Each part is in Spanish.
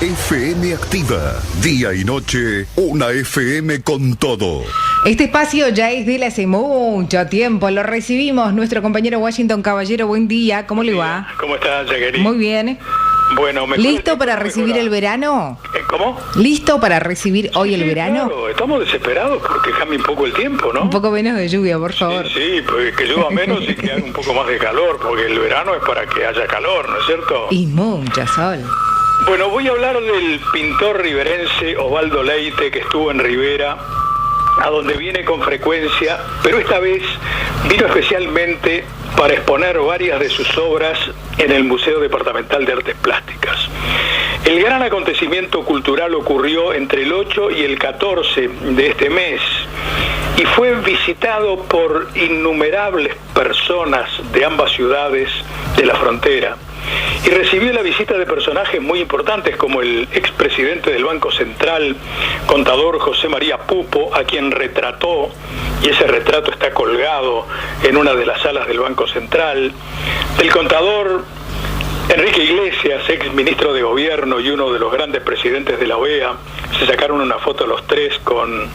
FM Activa. Día y noche, una FM con todo. Este espacio ya es de él hace mucho tiempo. Lo recibimos, nuestro compañero Washington Caballero. Buen día, ¿cómo le va? ¿Cómo estás, Jacqueline? Muy bien. Bueno, ¿Listo para recibir el verano? ¿Cómo? ¿Listo para recibir hoy el verano? Claro, estamos desesperados porque cambie un poco el tiempo, ¿no? Un poco menos de lluvia, por favor. Sí, pues que llueva menos y que haga un poco más de calor, porque el verano es para que haya calor, ¿no es cierto? Y mucho sol. Bueno, voy a hablar del pintor riverense Osvaldo Leite, que estuvo en Rivera, a donde viene con frecuencia, pero esta vez vino especialmente para exponer varias de sus obras en el Museo Departamental de Artes Plásticas. El gran acontecimiento cultural ocurrió entre el 8 y el 14 de este mes y fue visitado por innumerables personas de ambas ciudades de la frontera. Y recibió la visita de personajes muy importantes como el expresidente del Banco Central, contador José María Pupo, a quien retrató, y ese retrato está colgado en una de las salas del Banco Central, del contador Enrique Iglesias, ex ministro de Gobierno y uno de los grandes presidentes de la OEA. Se sacaron una foto los tres con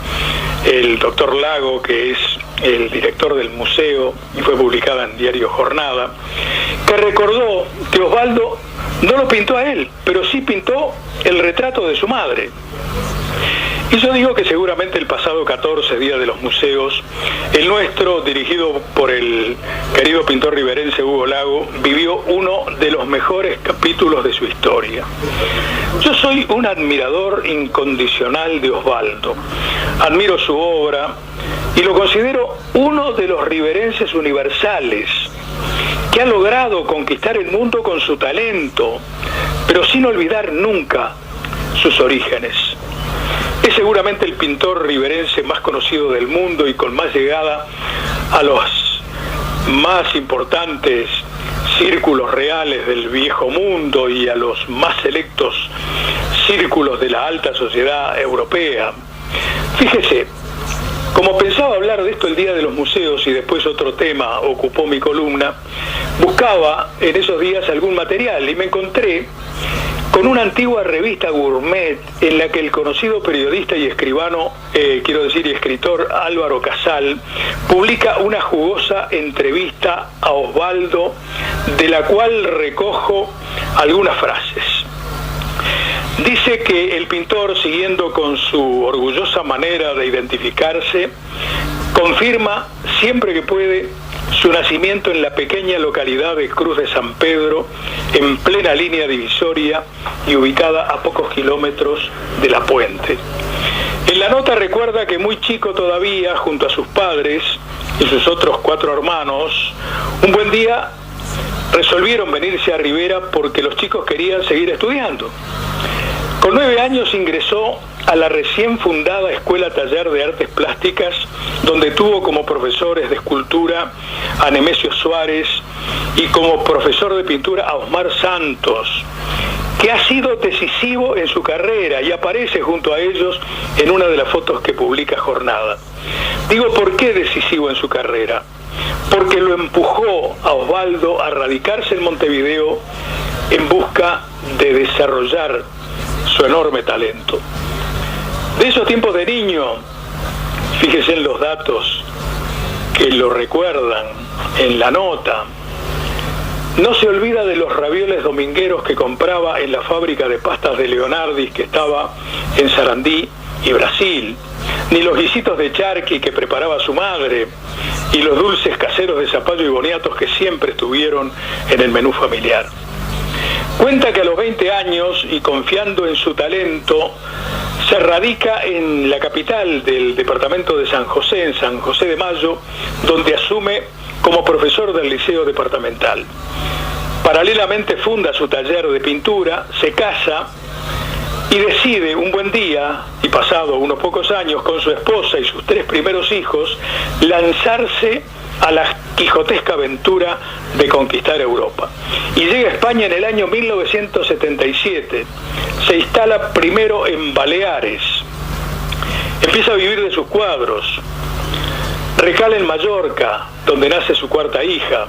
el doctor Lago, que es el director del museo, y fue publicada en Diario Jornada, que recordó que Osvaldo no lo pintó a él, pero sí pintó el retrato de su madre. Y yo digo que seguramente el pasado 14, Día de los Museos, el nuestro, dirigido por el querido pintor riverense Hugo Lago, vivió uno de los mejores capítulos de su historia. Yo soy un admirador incondicional de Osvaldo. Admiro su obra y lo considero uno de los riverenses universales, que ha logrado conquistar el mundo con su talento, pero sin olvidar nunca sus orígenes. Es seguramente el pintor riverense más conocido del mundo y con más llegada a los más importantes círculos reales del viejo mundo y a los más selectos círculos de la alta sociedad europea. Fíjese, como pensaba hablar de esto el Día de los Museos y después otro tema ocupó mi columna, buscaba en esos días algún material y me encontré con una antigua revista gourmet en la que el conocido periodista y escribano, y escritor Álvaro Casal, publica una jugosa entrevista a Osvaldo, de la cual recojo algunas frases. Dice que el pintor, siguiendo con su orgullosa manera de identificarse, confirma siempre que puede su nacimiento en la pequeña localidad de Cruz de San Pedro, en plena línea divisoria y ubicada a pocos kilómetros de La Puente. En la nota recuerda que muy chico todavía, junto a sus padres y sus otros 4 hermanos, un buen día resolvieron venirse a Rivera porque los chicos querían seguir estudiando. Con 9 años ingresó a la recién fundada Escuela Taller de Artes Plásticas, donde tuvo como profesores de escultura a Nemesio Suárez y como profesor de pintura a Osmar Santos, que ha sido decisivo en su carrera y aparece junto a ellos en una de las fotos que publica Jornada. Digo, ¿por qué decisivo en su carrera? Porque lo empujó a Osvaldo a radicarse en Montevideo en busca de desarrollar su enorme talento. De esos tiempos de niño, fíjese en los datos que lo recuerdan en la nota, no se olvida de los ravioles domingueros que compraba en la fábrica de pastas de Leonardis que estaba en Sarandí y Brasil, ni los guisitos de charqui que preparaba su madre, y los dulces caseros de zapallo y boniatos que siempre estuvieron en el menú familiar. Cuenta que a los 20 años, y confiando en su talento, se radica en la capital del departamento de San José, en San José de Mayo, donde asume como profesor del Liceo Departamental. Paralelamente funda su taller de pintura, se casa y decide un buen día, y pasado unos pocos años, con su esposa y sus 3 primeros hijos, lanzarse a la quijotesca aventura de conquistar Europa. Y llega a España en el año 1977. Se instala primero en Baleares. Empieza a vivir de sus cuadros. Recala en Mallorca, donde nace su 4ª hija.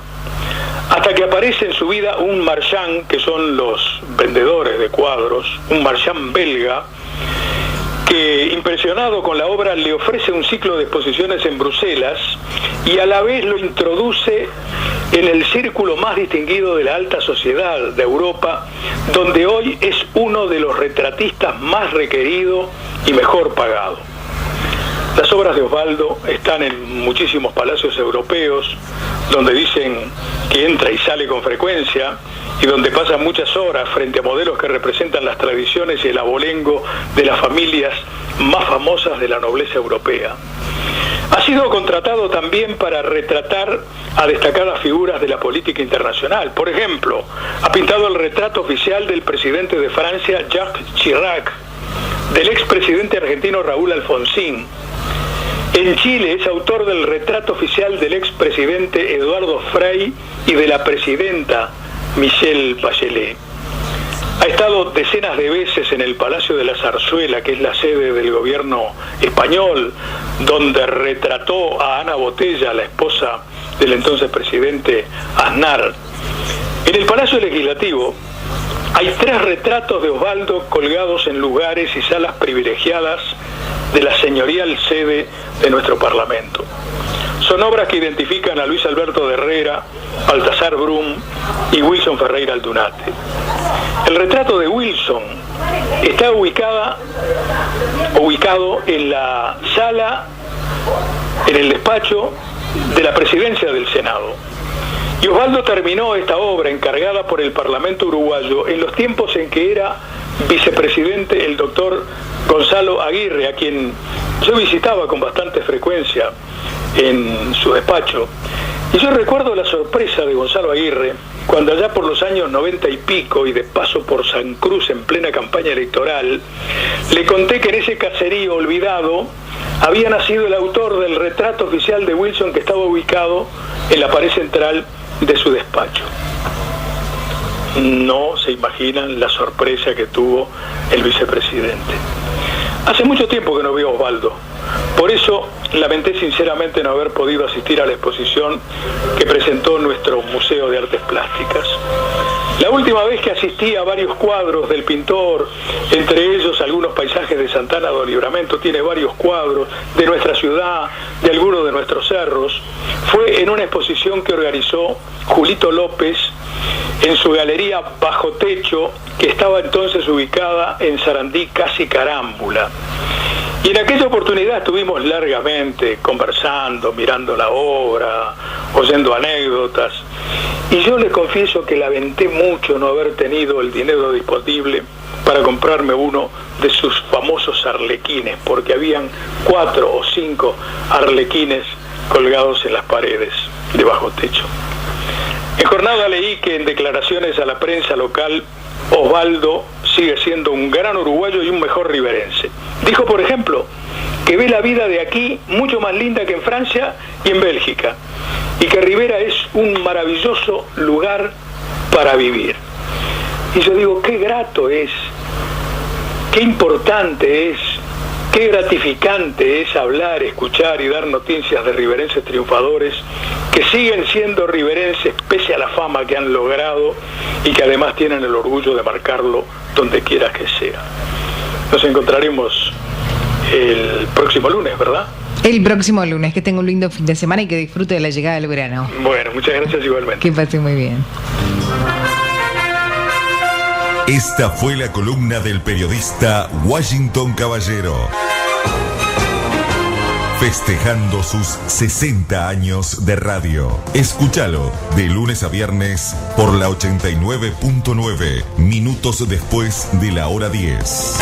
Hasta que aparece en su vida un marchand, que son los vendedores de cuadros, un marchand belga, que impresionado con la obra le ofrece un ciclo de exposiciones en Bruselas y a la vez lo introduce en el círculo más distinguido de la alta sociedad de Europa, donde hoy es uno de los retratistas más requerido y mejor pagado. Las obras de Osvaldo están en muchísimos palacios europeos, donde dicen que entra y sale con frecuencia, y donde pasa muchas horas frente a modelos que representan las tradiciones y el abolengo de las familias más famosas de la nobleza europea. Ha sido contratado también para retratar a destacadas figuras de la política internacional. Por ejemplo, ha pintado el retrato oficial del presidente de Francia, Jacques Chirac, del expresidente argentino Raúl Alfonsín. En Chile es autor del retrato oficial del expresidente Eduardo Frei y de la presidenta Michelle Bachelet. Ha estado decenas de veces en el Palacio de la Zarzuela, que es la sede del gobierno español, donde retrató a Ana Botella, la esposa del entonces presidente Aznar. En el Palacio Legislativo hay 3 retratos de Osvaldo colgados en lugares y salas privilegiadas de la señorial sede de nuestro Parlamento. Son obras que identifican a Luis Alberto de Herrera, Baltasar Brum y Wilson Ferreira Aldunate. El retrato de Wilson está ubicado en la sala, en el despacho de la presidencia del Senado. Y Osvaldo terminó esta obra encargada por el Parlamento uruguayo en los tiempos en que era vicepresidente el doctor Gonzalo Aguirre, a quien yo visitaba con bastante frecuencia en su despacho. Y yo recuerdo la sorpresa de Gonzalo Aguirre cuando allá por los años 90 y pico, y de paso por San Cruz en plena campaña electoral, le conté que en ese caserío olvidado había nacido el autor del retrato oficial de Wilson, que estaba ubicado en la pared central de su despacho. No se imaginan la sorpresa que tuvo el vicepresidente. Hace mucho tiempo que no veo a Osvaldo. Por eso lamenté sinceramente no haber podido asistir a la exposición que presentó nuestro Museo de Artes Plásticas. La última vez que asistí a varios cuadros del pintor, entre ellos algunos paisajes de Santana do Livramento, tiene varios cuadros de nuestra ciudad, de algunos de nuestros cerros, fue en una exposición que organizó Julito López en su galería Bajo Techo, que estaba entonces ubicada en Sarandí, casi Carámbula. Y en aquella oportunidad estuvimos largamente conversando, mirando la obra, oyendo anécdotas. Y yo le confieso que lamenté mucho no haber tenido el dinero disponible para comprarme uno de sus famosos arlequines, porque habían 4 o 5 arlequines colgados en las paredes de Bajo Techo. En jornada leí que en declaraciones a la prensa local, Osvaldo sigue siendo un gran uruguayo y un mejor riverense. Dijo, por ejemplo, que ve la vida de aquí mucho más linda que en Francia y en Bélgica, y que Rivera es un maravilloso lugar para vivir. Y yo digo, qué grato es, qué importante es, qué gratificante es hablar, escuchar y dar noticias de riverenses triunfadores que siguen siendo riverenses pese a la fama que han logrado y que además tienen el orgullo de marcarlo donde quiera que sea. Nos encontraremos el próximo lunes, ¿verdad? El próximo lunes, que tenga un lindo fin de semana y que disfrute de la llegada del verano. Bueno, muchas gracias igualmente. Que pase muy bien. Esta fue la columna del periodista Washington Caballero, festejando sus 60 años de radio. Escúchalo de lunes a viernes por la 89.9, minutos después de la hora 10.